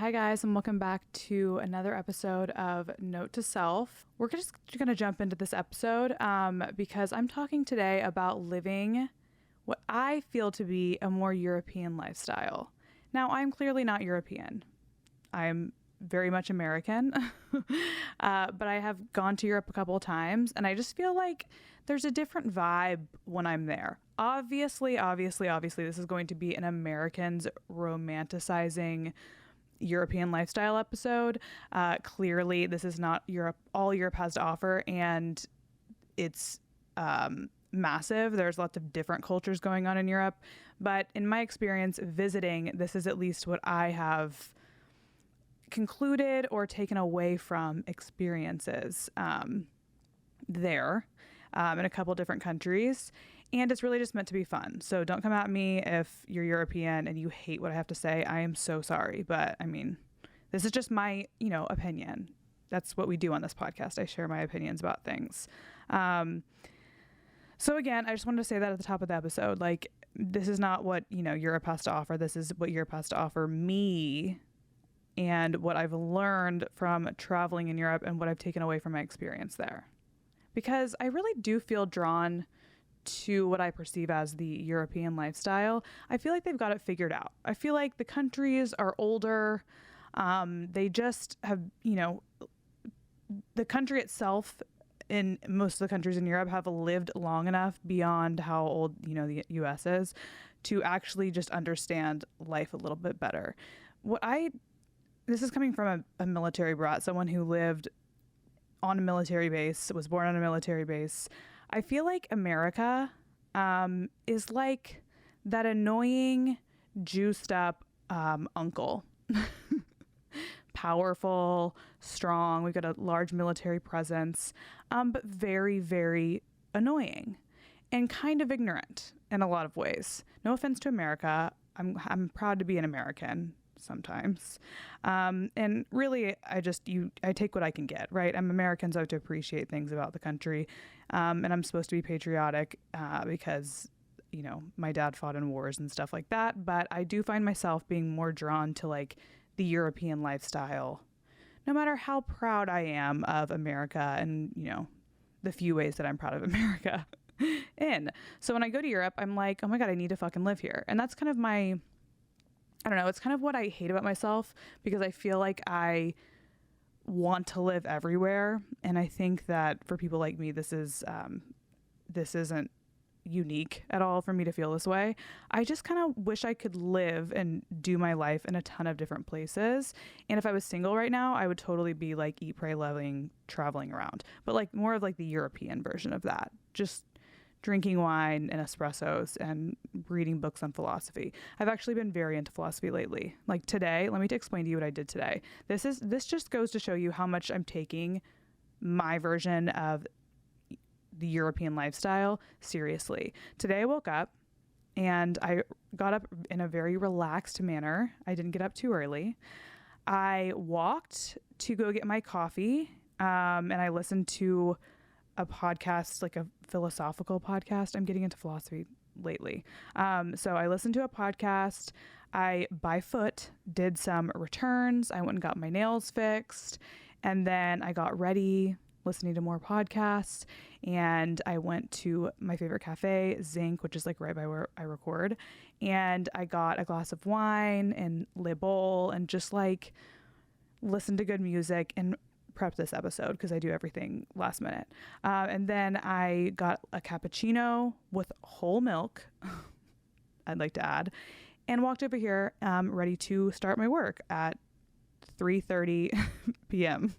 Hi guys, and welcome back to another episode of Note to Self. We're just going to jump into this episode because I'm talking today about living what I feel to be a more European lifestyle. Now, I'm clearly not European. I'm very much American, but I have gone to Europe a couple of times, and I just feel like there's a different vibe when I'm there. Obviously, this is going to be an Americans romanticizing European lifestyle episode. Clearly, this is not Europe. All Europe has to offer, and it's massive. There's lots of different cultures going on in Europe, but in my experience visiting, this is at least what I have concluded or taken away from experiences there in a couple different countries. And it's really just meant to be fun. So don't come at me if you're European and you hate what I have to say. I am so sorry. But I mean, this is just my, opinion. That's what we do on this podcast. I share my opinions about things. So again, I just wanted to say that at the top of the episode. Like, this is not what, Europe has to offer. This is what Europe has to offer me and what I've learned from traveling in Europe and what I've taken away from my experience there. Because I really do feel drawn to what I perceive as the European lifestyle. I feel like they've got it figured out. I feel like the countries are older. They just have, the country itself in most of the countries in Europe have lived long enough beyond how old, the US is to actually just understand life a little bit better. This is coming from a military brat, someone who lived on a military base, was born on a military base. I feel like America is like that annoying, juiced up uncle. Powerful, strong. We've got a large military presence, but very, very annoying and kind of ignorant in a lot of ways. No offense to America. I'm proud to be an American sometimes. And really, I take what I can get, right? I'm American, so I have to appreciate things about the country. And I'm supposed to be patriotic because, my dad fought in wars and stuff like that. But I do find myself being more drawn to like the European lifestyle, no matter how proud I am of America and, the few ways that I'm proud of America in. So when I go to Europe, I'm like, oh my God, I need to fucking live here. And that's kind of I don't know, it's kind of what I hate about myself because I feel like I want to live everywhere. And I think that for people like me, this isn't unique at all for me to feel this way. I just kind of wish I could live and do my life in a ton of different places. And if I was single right now, I would totally be like eat, pray, loving, traveling around, but like more of like the European version of that. Just drinking wine and espressos and reading books on philosophy. I've actually been very into philosophy lately. Like today, let me explain to you what I did today. This just goes to show you how much I'm taking my version of the European lifestyle seriously. Today I woke up and I got up in a very relaxed manner. I didn't get up too early. I walked to go get my coffee and I listened to a podcast, like a philosophical podcast. I'm getting into philosophy lately. So I listened to a podcast. I, by foot, did some returns. I went and got my nails fixed. And then I got ready, listening to more podcasts. And I went to my favorite cafe, Zinc, which is like right by where I record. And I got a glass of wine and Le Bowl and just like listened to good music and prep this episode because I do everything last minute. And then I got a cappuccino with whole milk, I'd like to add, and walked over here ready to start my work at 3:30 p.m.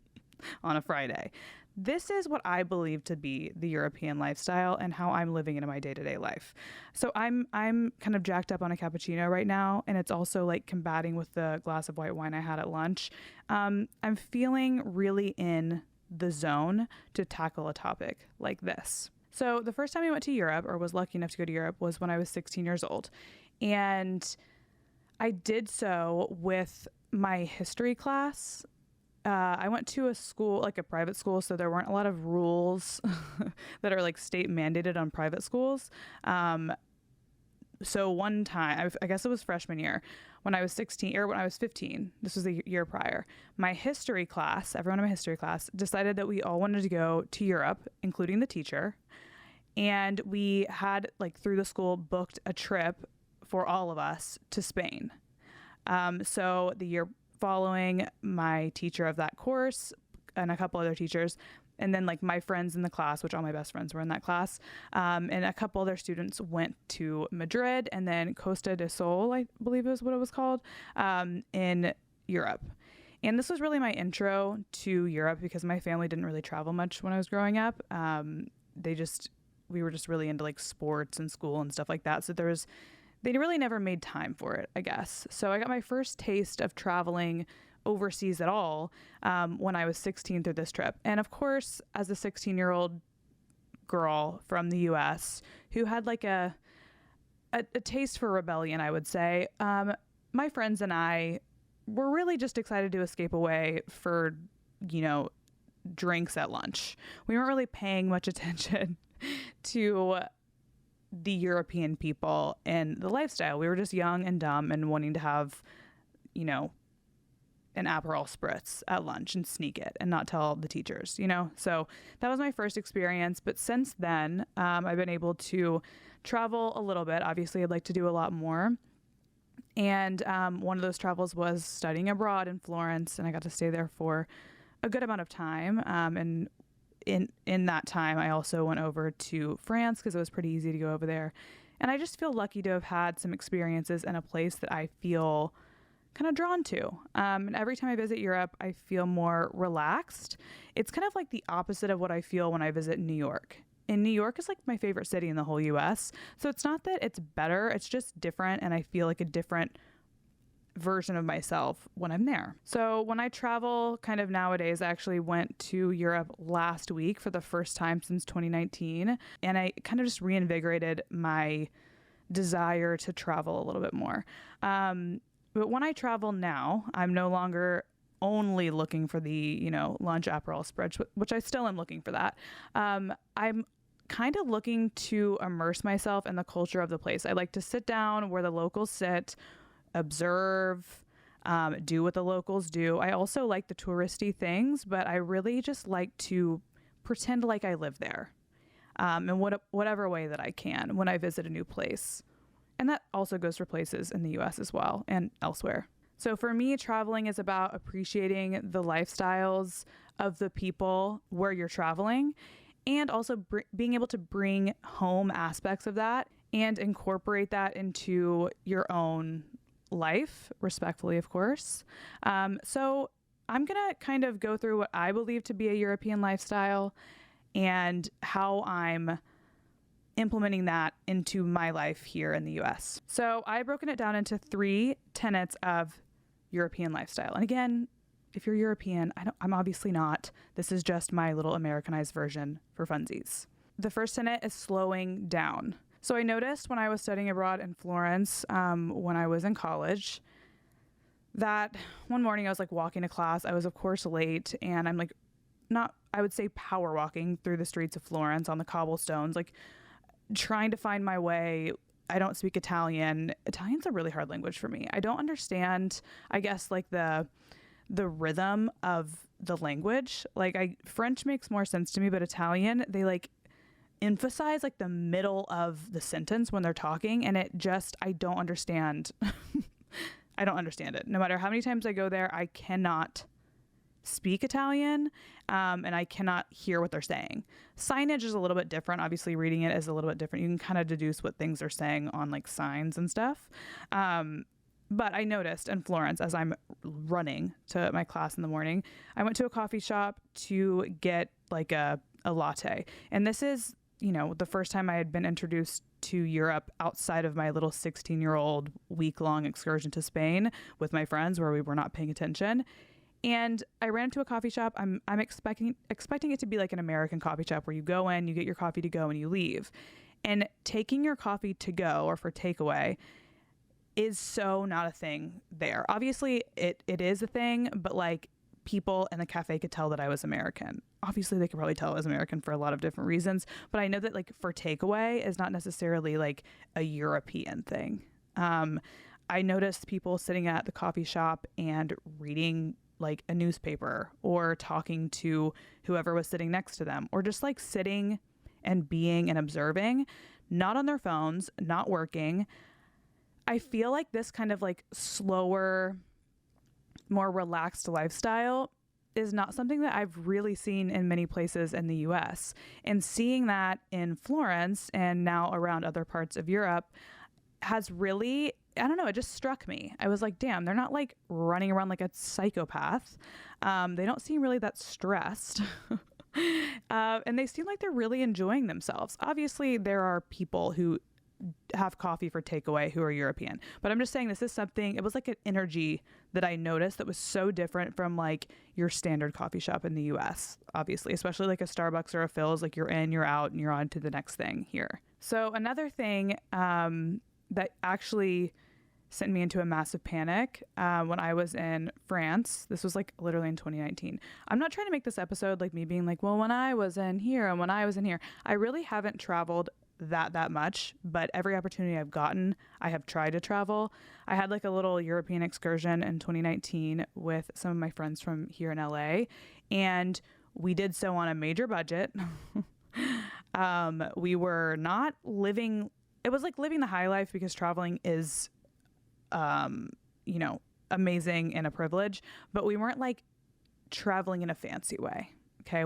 on a Friday. This is what I believe to be the European lifestyle and how I'm living in my day-to-day life. So I'm kind of jacked up on a cappuccino right now, and it's also like combating with the glass of white wine I had at lunch. I'm feeling really in the zone to tackle a topic like this. So the first time I went to Europe, or was lucky enough to go to Europe, was when I was 16 years old. And I did so with my history class. I went to a school, like a private school, so there weren't a lot of rules that are like state mandated on private schools. So one time, I guess it was freshman year, when I was 16 or when I was 15. This was the year prior. My history class, everyone in my history class, decided that we all wanted to go to Europe, including the teacher. And we had, like, through the school, booked a trip for all of us to Spain. So the year following, my teacher of that course and a couple other teachers, and then like my friends in the class, which all my best friends were in that class, and a couple other students went to Madrid and then Costa del Sol, I believe is what it was called, in Europe. And this was really my intro to Europe because my family didn't really travel much when I was growing up. We were just really into like sports and school and stuff like that. So they really never made time for it, I guess. So I got my first taste of traveling overseas at all when I was 16 through this trip. And of course, as a 16-year-old girl from the US who had like a taste for rebellion, I would say, my friends and I were really just excited to escape away for, drinks at lunch. We weren't really paying much attention to the European people and the lifestyle. We were just young and dumb and wanting to have, an Aperol spritz at lunch and sneak it and not tell the teachers, So that was my first experience. But since then, I've been able to travel a little bit. Obviously, I'd like to do a lot more. And one of those travels was studying abroad in Florence, and I got to stay there for a good amount of time. And in that time, I also went over to France because it was pretty easy to go over there. And I just feel lucky to have had some experiences in a place that I feel kind of drawn to. And every time I visit Europe, I feel more relaxed. It's kind of like the opposite of what I feel when I visit New York. And New York is like my favorite city in the whole US. So it's not that it's better, it's just different. And I feel like a different version of myself when I'm there. So when I travel kind of nowadays, I actually went to Europe last week for the first time since 2019. And I kind of just reinvigorated my desire to travel a little bit more. But when I travel now, I'm no longer only looking for the, lunch Aperol spritz, which I still am looking for that. I'm kind of looking to immerse myself in the culture of the place. I like to sit down where the locals sit, observe, do what the locals do. I also like the touristy things, but I really just like to pretend like I live there in whatever way that I can when I visit a new place. And that also goes for places in the US as well and elsewhere. So for me, traveling is about appreciating the lifestyles of the people where you're traveling, and also being able to bring home aspects of that and incorporate that into your own life, respectfully, of course. So I'm going to kind of go through what I believe to be a European lifestyle and how I'm implementing that into my life here in the US. So I've broken it down into 3 tenets of European lifestyle. And again, if you're European, I'm obviously not. This is just my little Americanized version for funsies. The first tenet is slowing down. So I noticed when I was studying abroad in Florence, when I was in college, that one morning I was like walking to class. I was of course late, and I'm like I would say power walking through the streets of Florence on the cobblestones, like trying to find my way. I don't speak Italian. Italian's a really hard language for me. I don't understand, I guess, like the rhythm of the language. Like French makes more sense to me, but Italian, they like emphasize like the middle of the sentence when they're talking, and I don't understand. I don't understand it. No matter how many times I go there, I cannot speak Italian, and I cannot hear what they're saying. Signage is a little bit different. Obviously, reading it is a little bit different. You can kind of deduce what things are saying on like signs and stuff. But I noticed in Florence, as I'm running to my class in the morning, I went to a coffee shop to get like a latte. And this is, the first time I had been introduced to Europe outside of my little 16-year-old week-long excursion to Spain with my friends where we were not paying attention. And I ran into a coffee shop. I'm expecting it to be like an American coffee shop where you go in, you get your coffee to go, and you leave. And taking your coffee to go or for takeaway is so not a thing there. Obviously, it is a thing, but like people in the cafe could tell that I was American. Obviously, they could probably tell I was American for a lot of different reasons, but I know that like for takeaway is not necessarily like a European thing. I noticed people sitting at the coffee shop and reading like a newspaper or talking to whoever was sitting next to them, or just like sitting and being and observing, not on their phones, not working. I feel like this kind of like slower, more relaxed lifestyle is not something that I've really seen in many places in the US. And seeing that in Florence and now around other parts of Europe has really, I don't know, it just struck me. I was like, damn, they're not like running around like a psychopath. They don't seem really that stressed. And they seem like they're really enjoying themselves. Obviously, there are people who have coffee for takeaway who are European, but I'm just saying this is something, it was like an energy that I noticed that was so different from like your standard coffee shop in the US, obviously, especially like a Starbucks or a Phil's, like you're in, you're out, and you're on to the next thing here. So another thing that actually sent me into a massive panic when I was in France. This was like literally in 2019. I'm not trying to make this episode like me being like, well, when I was in here and when I was in here. I really haven't traveled that much, but every opportunity I've gotten, I have tried to travel. I had like a little European excursion in 2019 with some of my friends from here in LA, and we did so on a major budget. We were not living, it was like living the high life because traveling is, you know, amazing and a privilege, but we weren't like traveling in a fancy way. Okay.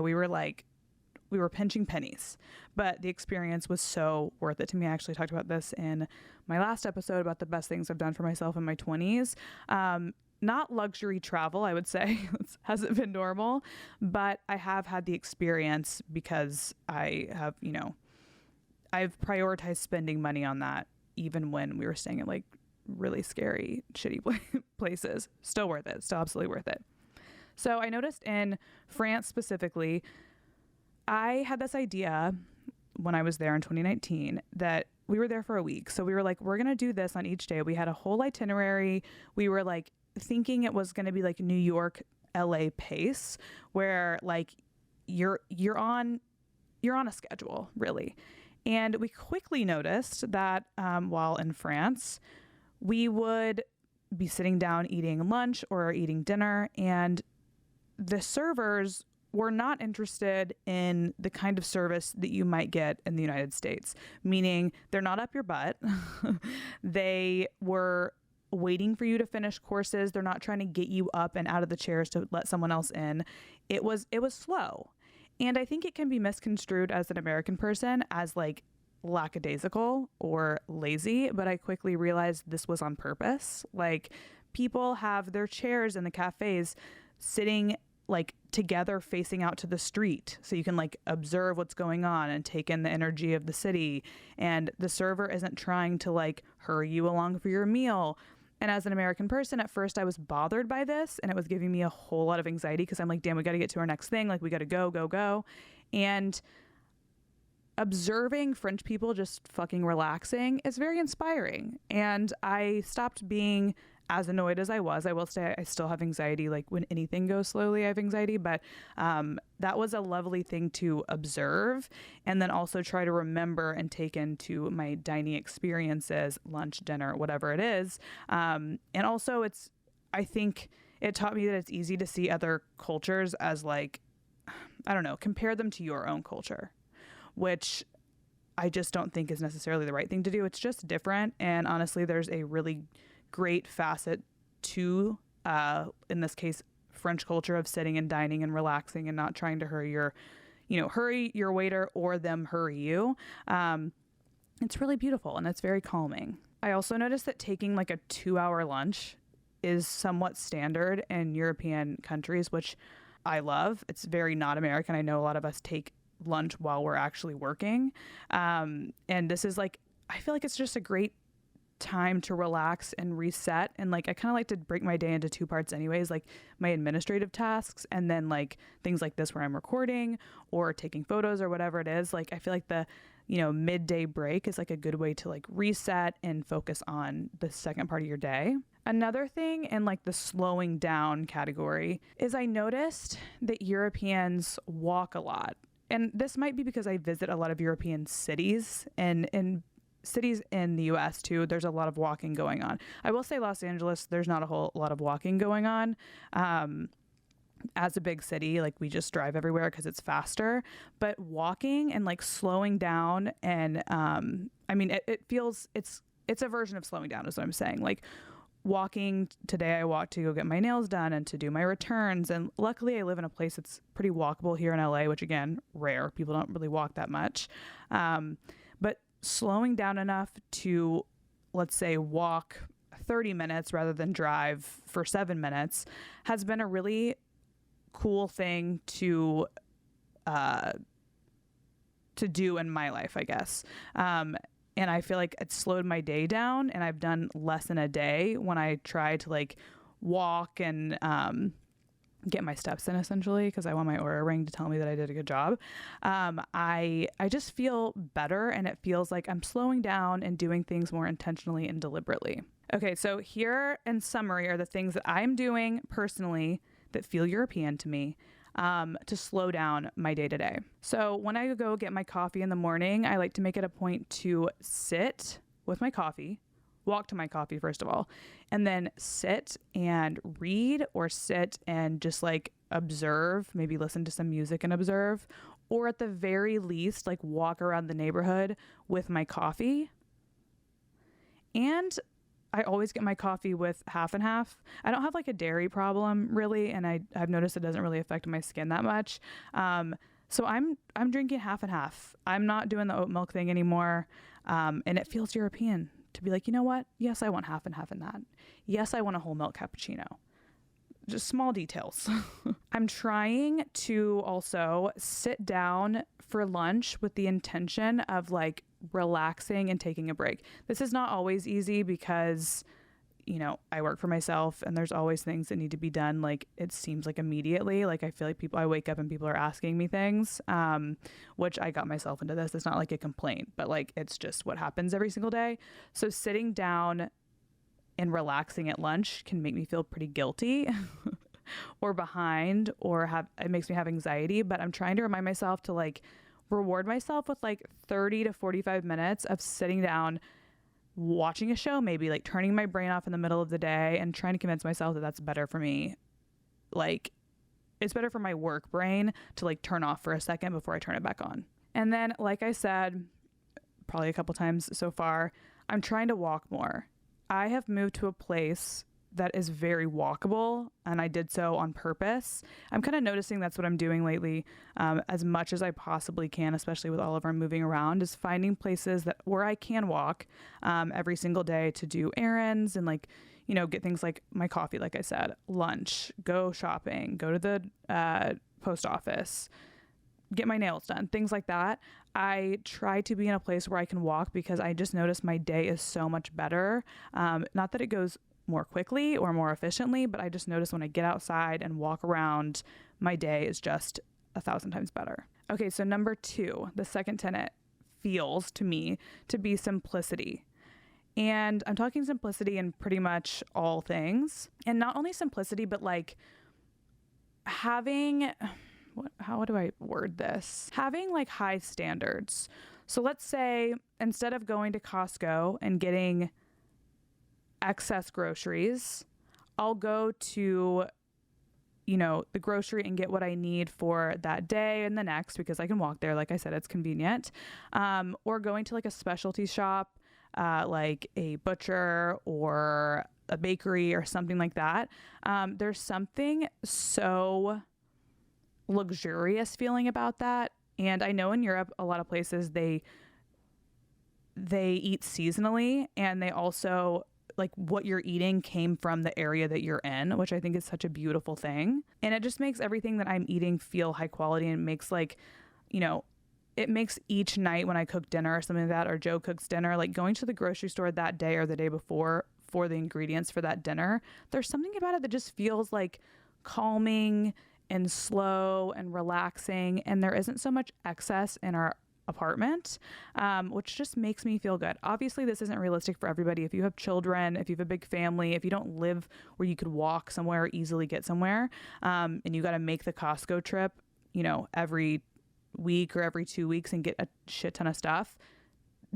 We were pinching pennies, but the experience was so worth it to me. I actually talked about this in my last episode about the best things I've done for myself in my 20s. Not luxury travel, I would say. It hasn't been normal, but I have had the experience because I have, you know, I've prioritized spending money on that even when we were staying at like really scary, shitty places. Still worth it. Still absolutely worth it. So I noticed in France specifically, I had this idea when I was there in 2019 that we were there for a week. So we were like, we're going to do this on each day. We had a whole itinerary. We were like thinking it was going to be like New York, LA pace where like you're on a schedule really. And we quickly noticed that while in France, we would be sitting down eating lunch or eating dinner, and the servers were not interested in the kind of service that you might get in the United States, meaning they're not up your butt. They were waiting for you to finish courses. They're not trying to get you up and out of the chairs to let someone else in. It was slow. And I think it can be misconstrued as an American person as like lackadaisical or lazy, but I quickly realized this was on purpose. Like people have their chairs in the cafes sitting like together facing out to the street so you can like observe what's going on and take in the energy of the city, and the server isn't trying to like hurry you along for your meal. And as an American person, at first I was bothered by this and it was giving me a whole lot of anxiety because I'm like, damn, we got to get to our next thing, like we got to go. And observing French people just fucking relaxing is very inspiring, and I stopped being as annoyed as I was. I will say I still have anxiety. Like when anything goes slowly, I have anxiety, but that was a lovely thing to observe and then also try to remember and take into my dining experiences, lunch, dinner, whatever it is. And also I think it taught me that it's easy to see other cultures as like, I don't know, compare them to your own culture, which I just don't think is necessarily the right thing to do. It's just different. And honestly, there's a really great facet to, in this case, French culture of sitting and dining and relaxing and not trying to hurry your waiter or them hurry you. It's really beautiful and it's very calming. I also noticed that taking like a 2-hour lunch is somewhat standard in European countries, which I love. It's very not American. I know a lot of us take lunch while we're actually working. And this is like, I feel like it's just a great time to relax and reset. And like I kind of like to break my day into 2 parts anyways, like my administrative tasks and then like things like this where I'm recording or taking photos or whatever it is. Like I feel like the midday break is like a good way to like reset and focus on the second part of your day. Another thing in like the slowing down category is I noticed that Europeans walk a lot. And this might be because I visit a lot of European cities and cities in the US too, there's a lot of walking going on. I will say Los Angeles, there's not a whole lot of walking going on. As a big city, like we just drive everywhere because it's faster, but walking and like slowing down and I mean it feels it's a version of slowing down is what I'm saying. Like walking today, I walked to go get my nails done and to do my returns, and luckily I live in a place that's pretty walkable here in LA, which again, rare. People don't really walk that much, but slowing down enough to, let's say, walk 30 minutes rather than drive for 7 minutes has been a really cool thing to do in my life, I guess. And I feel like it slowed my day down, and I've done less in a day when I try to like walk and get my steps in, essentially, because I want my Oura ring to tell me that I did a good job. I just feel better, and it feels like I'm slowing down and doing things more intentionally and deliberately. Okay, so here in summary are the things that I'm doing personally that feel European to me, to slow down my day to day. So when I go get my coffee in the morning, I like to make it a point to sit with my coffee, walk to my coffee first of all, and then sit and read, or sit and just like observe, maybe listen to some music and observe, or at the very least, like walk around the neighborhood with my coffee. And I always get my coffee with half and half. I don't have like a dairy problem really, and I've noticed it doesn't really affect my skin that much. So I'm drinking half and half. I'm not doing the oat milk thing anymore, and it feels European to be like, you know what? Yes, I want half and half in that. Yes, I want a whole milk cappuccino. Just small details. I'm trying to also sit down for lunch with the intention of like relaxing and taking a break. This is not always easy because, you know, I work for myself and there's always things that need to be done. Like it seems like immediately, like I feel like I wake up and people are asking me things, which I got myself into this. It's not like a complaint, but like, it's just what happens every single day. So sitting down and relaxing at lunch can make me feel pretty guilty or behind, or it makes me have anxiety, but I'm trying to remind myself to like reward myself with like 30 to 45 minutes of sitting down, watching a show, maybe like turning my brain off in the middle of the day and trying to convince myself that that's better for me. Like it's better for my work brain to like turn off for a second before I turn it back on. And then, like I said, probably a couple times so far, I'm trying to walk more. I have moved to a place that is very walkable, and I did so on purpose. I'm kind of noticing that's what I'm doing lately, as much as I possibly can, especially with all of our moving around, is finding places where I can walk every single day to do errands and like, you know, get things like my coffee, like I said, lunch, go shopping, go to the post office, get my nails done, things like that. I try to be in a place where I can walk because I just notice my day is so much better. Not that it goes more quickly or more efficiently, but I just notice when I get outside and walk around, my day is just 1,000 times better. Okay, so number 2, the second tenet feels to me to be simplicity. And I'm talking simplicity in pretty much all things. And not only simplicity, but like having, how do I word this? Having like high standards. So let's say instead of going to Costco and getting excess groceries, I'll go to, you know, the grocery and get what I need for that day and the next, because I can walk there. Like I said, it's convenient. Or going to like a specialty shop, like a butcher or a bakery or something like that. There's something so luxurious feeling about that. And I know in Europe, a lot of places they eat seasonally, and they also, like, what you're eating came from the area that you're in, which I think is such a beautiful thing. And it just makes everything that I'm eating feel high quality, and makes like, you know, it makes each night when I cook dinner or something like that, or Joe cooks dinner, like going to the grocery store that day or the day before for the ingredients for that dinner, there's something about it that just feels like calming and slow and relaxing. And there isn't so much excess in our apartment, which just makes me feel good. Obviously, this isn't realistic for everybody. If you have children, if you have a big family, if you don't live where you could walk somewhere or easily get somewhere, and you got to make the Costco trip, you know, every week or every 2 weeks and get a shit ton of stuff,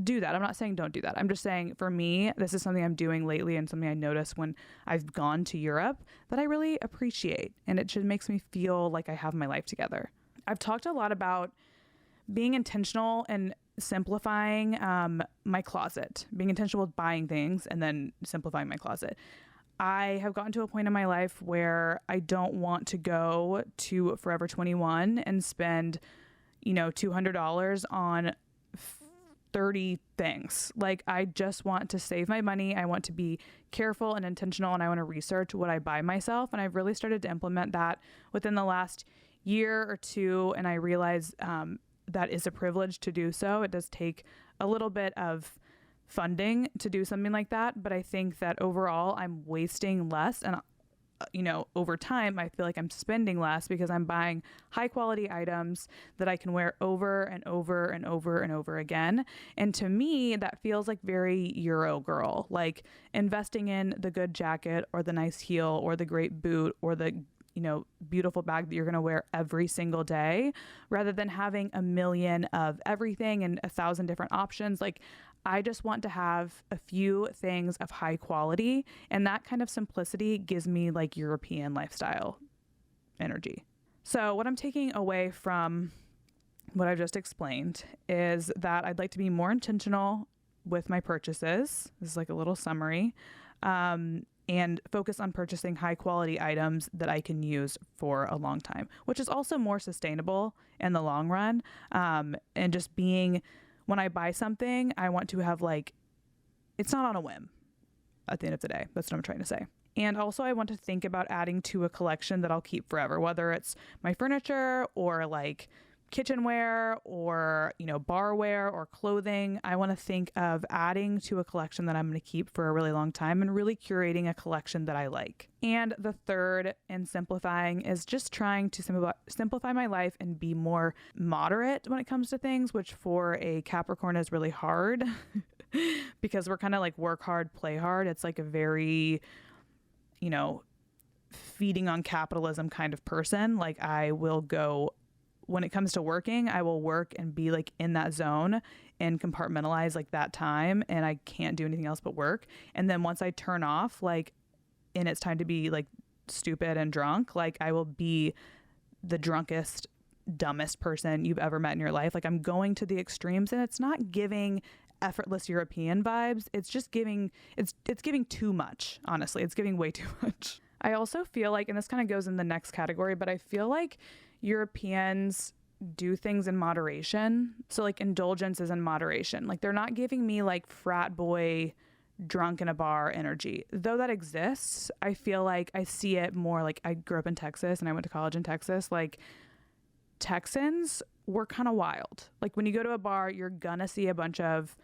do that. I'm not saying don't do that. I'm just saying for me, this is something I'm doing lately and something I notice when I've gone to Europe that I really appreciate. And it just makes me feel like I have my life together. I've talked a lot about being intentional and simplifying my closet, being intentional with buying things and then simplifying my closet. I have gotten to a point in my life where I don't want to go to Forever 21 and spend, $200 on 30 things. Like, I just want to save my money. I want to be careful and intentional, and I want to research what I buy myself. And I've really started to implement that within the last year or two. And I realize that is a privilege to do so. It does take a little bit of funding to do something like that. But I think that overall I'm wasting less. And over time, I feel like I'm spending less because I'm buying high quality items that I can wear over and over and over and over again. And to me, that feels like very Euro girl, like investing in the good jacket or the nice heel or the great boot or the beautiful bag that you're going to wear every single day, rather than having a million of everything and 1,000 different options. Like, I just want to have a few things of high quality, and that kind of simplicity gives me like European lifestyle energy. So what I'm taking away from what I've just explained is that I'd like to be more intentional with my purchases. This is like a little summary. And focus on purchasing high quality items that I can use for a long time, which is also more sustainable in the long run. And just being, when I buy something, I want to have it's not on a whim at the end of the day. That's what I'm trying to say. And also I want to think about adding to a collection that I'll keep forever, whether it's my furniture or kitchenware or, barware or clothing. I want to think of adding to a collection that I'm going to keep for a really long time and really curating a collection that I like. And the third in simplifying is just trying to simplify my life and be more moderate when it comes to things, which for a Capricorn is really hard because we're kind of like work hard, play hard. It's like a very, feeding on capitalism kind of person. Like, I will go, when it comes to working, I will work and be in that zone and compartmentalize that time, and I can't do anything else but work. And then once I turn off, and it's time to be stupid and drunk, I will be the drunkest, dumbest person you've ever met in your life. I'm going to the extremes, and it's not giving effortless European vibes. It's just giving, it's giving too much. Honestly, it's giving way too much. I also feel and this kind of goes in the next category, but I feel like Europeans do things in moderation. So indulgence is in moderation. They're not giving me frat boy drunk in a bar energy. Though that exists, I feel I see it more I grew up in Texas and I went to college in Texas. Texans were kind of wild. When you go to a bar, you're gonna see a bunch of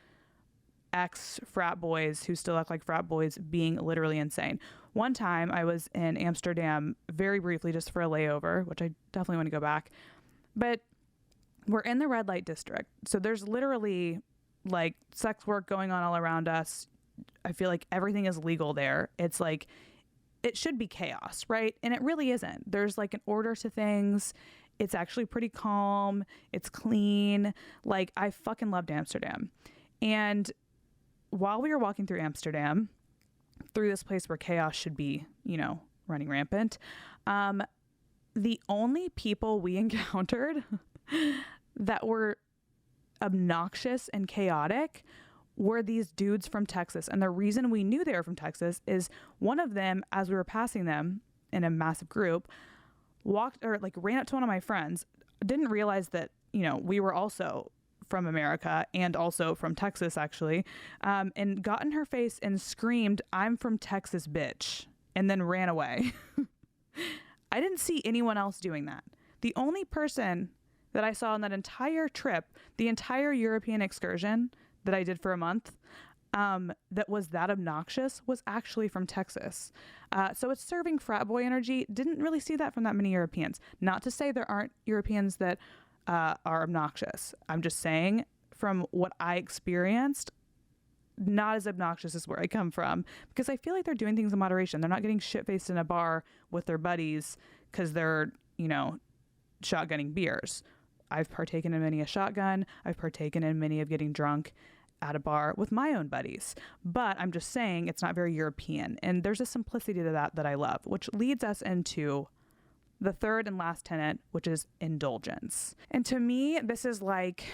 ex frat boys who still act like frat boys being literally insane. One time I was in Amsterdam very briefly just for a layover, which I definitely want to go back. But we're in the red light district. So there's literally sex work going on all around us. I feel everything is legal there. It's it should be chaos, right? And it really isn't. There's an order to things. It's actually pretty calm. It's clean. I fucking loved Amsterdam. And while we were walking through Amsterdam, through this place where chaos should be, running rampant, the only people we encountered that were obnoxious and chaotic were these dudes from Texas. And the reason we knew they were from Texas is one of them, as we were passing them in a massive group, ran up to one of my friends, didn't realize that, we were also from America and also from Texas, actually, and got in her face and screamed, "I'm from Texas, bitch," and then ran away. I didn't see anyone else doing that. The only person that I saw on that entire trip, the entire European excursion that I did for a month, that was that obnoxious was actually from Texas. So it's serving frat boy energy. Didn't really see that from that many Europeans. Not to say there aren't Europeans that are obnoxious. I'm just saying from what I experienced, not as obnoxious as where I come from, because I feel they're doing things in moderation. They're not getting shit-faced in a bar with their buddies because they're, shotgunning beers. I've partaken in many a shotgun. I've partaken in many of getting drunk at a bar with my own buddies. But I'm just saying it's not very European. And there's a simplicity to that I love, which leads us into the third and last tenet, which is indulgence. And to me, this is like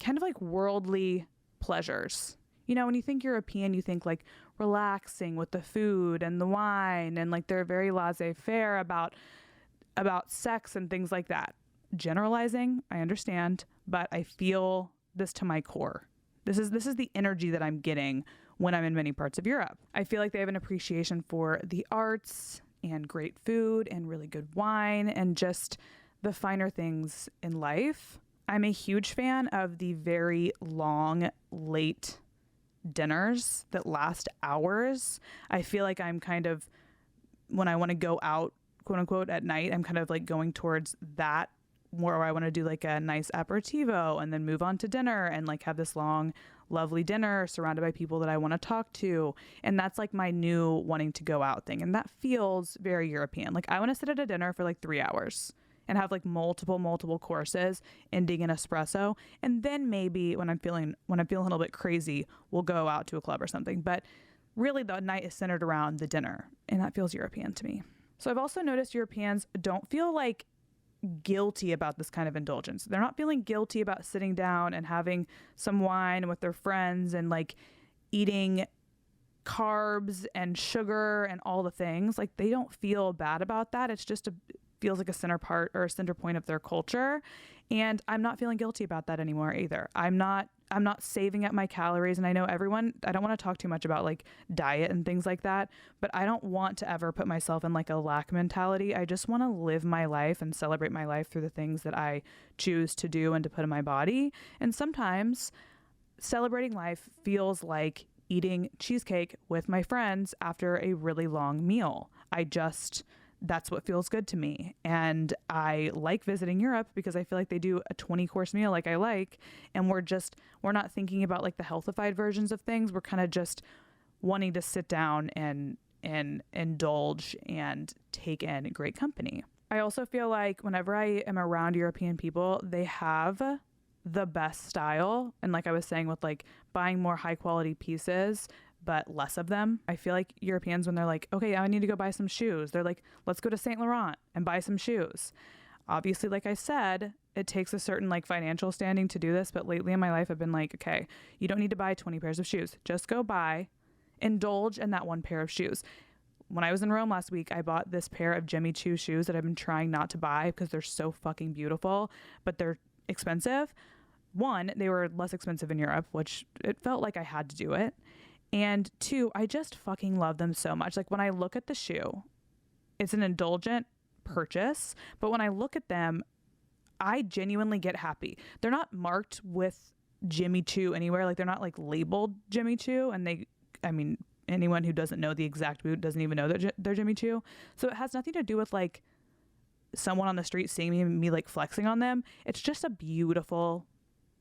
kind of like worldly pleasures. You know, when you think European, you think like relaxing with the food and the wine, and like they're very laissez-faire about sex and things like that. Generalizing, I understand, but I feel this to my core. This is the energy that I'm getting when I'm in many parts of Europe. I feel like they have an appreciation for the arts and great food and really good wine and just the finer things in life. I'm a huge fan of the very long, late dinners that last hours. I feel like I'm kind of, when I want to go out, quote unquote, at night, I'm kind of like going towards that, where I want to do like a nice aperitivo and then move on to dinner and like have this long, lovely dinner surrounded by people that I want to talk to. And that's like my new wanting to go out thing. And that feels very European. Like I want to sit at a dinner for like 3 hours and have like multiple courses ending in espresso. And then maybe when I'm feeling a little bit crazy, we'll go out to a club or something. But really the night is centered around the dinner, and that feels European to me. So I've also noticed Europeans don't feel like guilty about this kind of indulgence. They're not feeling guilty about sitting down and having some wine with their friends and like eating carbs and sugar and all the things. Like they don't feel bad about that. It's just feels like a center point of their culture. And I'm not feeling guilty about that anymore either. I'm not saving up my calories. And I know I don't want to talk too much about like diet and things like that, but I don't want to ever put myself in like a lack mentality. I just want to live my life and celebrate my life through the things that I choose to do and to put in my body. And sometimes celebrating life feels like eating cheesecake with my friends after a really long meal. That's what feels good to me. And I like visiting Europe because I feel like they do a 20-course meal like I like. And we're not thinking about like the healthified versions of things. We're kind of just wanting to sit down and indulge and take in great company. I also feel like whenever I am around European people, they have the best style. And like I was saying with like buying more high quality pieces, but less of them. I feel like Europeans, when they're like, okay, I need to go buy some shoes, they're like, let's go to Saint Laurent and buy some shoes. Obviously, like I said, it takes a certain like financial standing to do this. But lately in my life, I've been like, okay, you don't need to buy 20 pairs of shoes. Just go indulge in that one pair of shoes. When I was in Rome last week, I bought this pair of Jimmy Choo shoes that I've been trying not to buy because they're so fucking beautiful, but they're expensive. One, they were less expensive in Europe, which it felt like I had to do it. And two, I just fucking love them so much. Like when I look at the shoe, it's an indulgent purchase, but when I look at them, I genuinely get happy. They're not marked with Jimmy Choo anywhere. Like they're not like labeled Jimmy Choo. And anyone who doesn't know the exact boot doesn't even know that they're Jimmy Choo. So it has nothing to do with like someone on the street seeing me like flexing on them. It's just a beautiful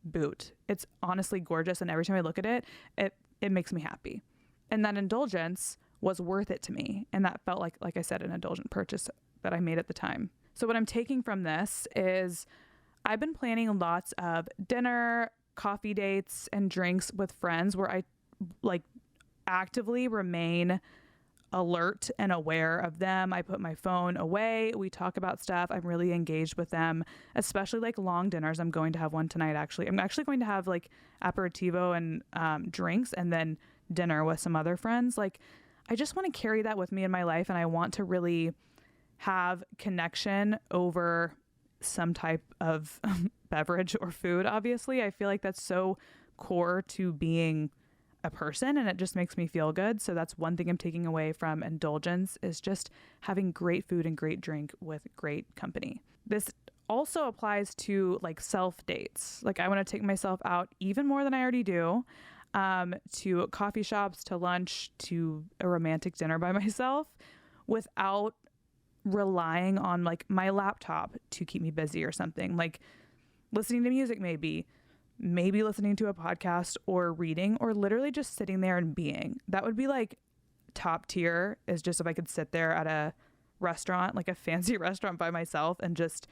boot. It's honestly gorgeous. And every time I look at it, it makes me happy. And that indulgence was worth it to me. And that felt like I said, an indulgent purchase that I made at the time. So what I'm taking from this is I've been planning lots of dinner, coffee dates, and drinks with friends where I like actively remain alert and aware of them. I put my phone away. We talk about stuff. I'm really engaged with them, especially like long dinners. I'm going to have one tonight, actually. I'm actually going to have like aperitivo and drinks and then dinner with some other friends. Like, I just want to carry that with me in my life. And I want to really have connection over some type of beverage or food. Obviously, I feel like that's so core to being a person, and it just makes me feel good. So that's one thing I'm taking away from indulgence, is just having great food and great drink with great company. This also applies to like self dates. Like I want to take myself out even more than I already do, to coffee shops, to lunch, to a romantic dinner by myself, without relying on like my laptop to keep me busy or something. Like listening to music, maybe listening to a podcast or reading, or literally just sitting there and being. That would be like top tier, is just if I could sit there at a restaurant, like a fancy restaurant by myself, and just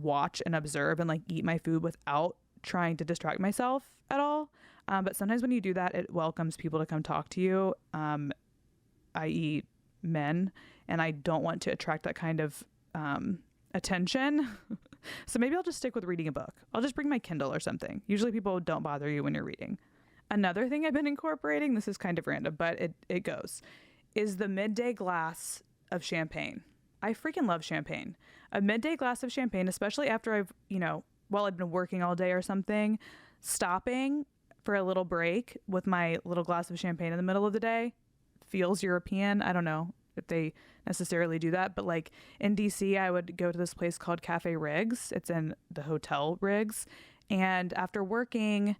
watch and observe and like eat my food without trying to distract myself at all. But sometimes when you do that, it welcomes people to come talk to you, i.e. men. And I don't want to attract that kind of attention. So maybe I'll just stick with reading a book. I'll just bring my Kindle or something. Usually people don't bother you when you're reading. Another thing I've been incorporating, this is kind of random, but it goes, is the midday glass of champagne. I freaking love champagne. A midday glass of champagne, especially after I've, while I've been working all day or something, stopping for a little break with my little glass of champagne in the middle of the day feels European. I don't know if they necessarily do that, but like in DC, I would go to this place called Cafe Riggs. It's in the Hotel Riggs. And after working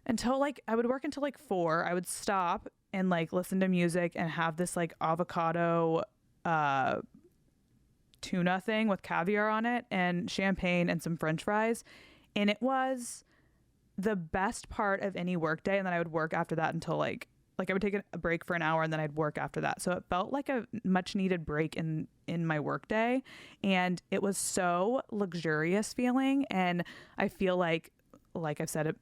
until I would work until 4, I would stop and listen to music and have this avocado tuna thing with caviar on it and champagne and some French fries. And it was the best part of any work day. And then I would work after that until I would take a break for an hour and then I'd work after that. So it felt like a much needed break in my work day. And it was so luxurious feeling. And I feel like I've said it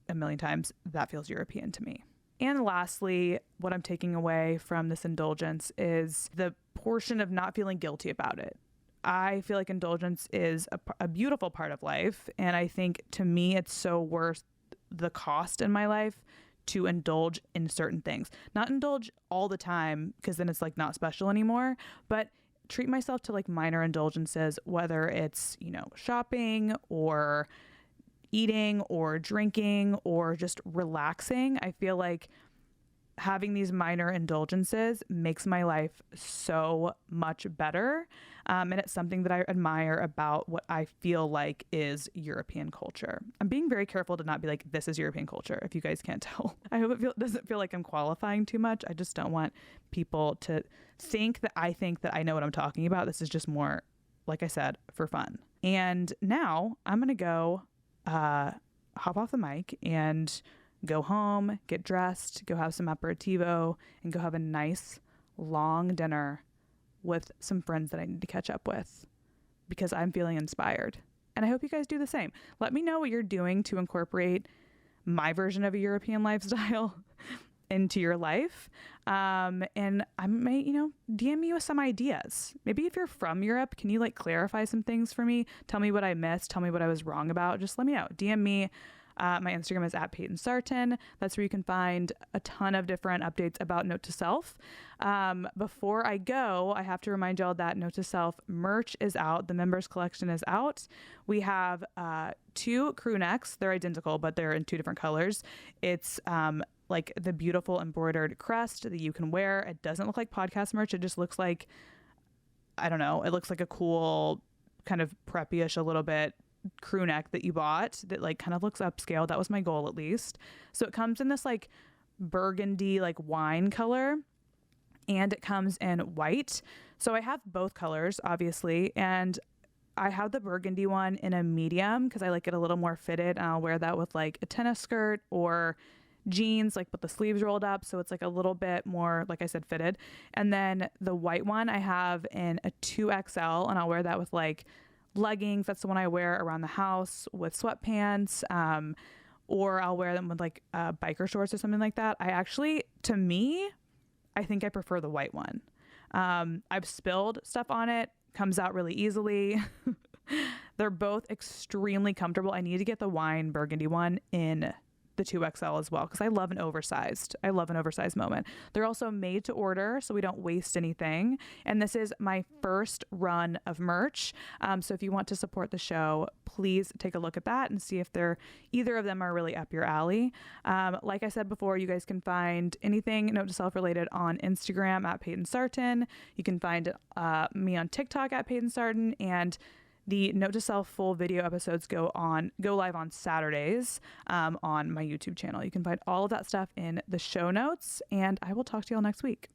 a million times, that feels European to me. And lastly, what I'm taking away from this indulgence is the portion of not feeling guilty about it. I feel like indulgence is a beautiful part of life. And I think to me, it's so worth the cost in my life to indulge in certain things. Not indulge all the time, because then it's not special anymore, but treat myself to minor indulgences, whether it's, shopping or eating or drinking or just relaxing. I feel like having these minor indulgences makes my life so much better. And it's something that I admire about what I feel like is European culture. I'm being very careful to not be like, this is European culture, if you guys can't tell. I hope it doesn't feel like I'm qualifying too much. I just don't want people to think that I know what I'm talking about. This is just more, like I said, for fun. And now I'm going to go hop off the mic and go home, get dressed, go have some aperitivo, and go have a nice long dinner with some friends that I need to catch up with, because I'm feeling inspired. And I hope you guys do the same. Let me know what you're doing to incorporate my version of a European lifestyle into your life. And I may, DM me with some ideas. Maybe if you're from Europe, can you clarify some things for me? Tell me what I missed. Tell me what I was wrong about. Just let me know. DM me. My Instagram is @Payton Sartain. That's where you can find a ton of different updates about Note to Self. Before I go, I have to remind y'all that Note to Self merch is out. The members collection is out. We have 2 crew necks. They're identical, but they're in 2 different colors. It's the beautiful embroidered crest that you can wear. It doesn't look like podcast merch. It just looks like, I don't know, it looks like a cool kind of preppy-ish a little bit crew neck that you bought that kind of looks upscale. That was my goal, at least. So it comes in this burgundy wine color, and it comes in white. So I have both colors, obviously, and I have the burgundy one in a medium because I like it a little more fitted, and I'll wear that with a tennis skirt or jeans with the sleeves rolled up, so it's a little bit more, like I said, fitted. And then the white one I have in a 2XL, and I'll wear that with leggings. That's the one I wear around the house with sweatpants, or I'll wear them with biker shorts or something like that. To me, I think I prefer the white one. I've spilled stuff on it, comes out really easily. They're both extremely comfortable. I need to get the wine burgundy one in the 2XL as well, because I love an oversized moment. They're also made to order, so we don't waste anything. And this is my first run of merch. So if you want to support the show, please take a look at that and see if either of them are really up your alley. Like I said before, you guys can find anything Note to Self related on Instagram @Payton Sartain. You can find me on TikTok @Payton Sartain, and the Note to Self full video episodes go live on Saturdays on my YouTube channel. You can find all of that stuff in the show notes, and I will talk to y'all next week.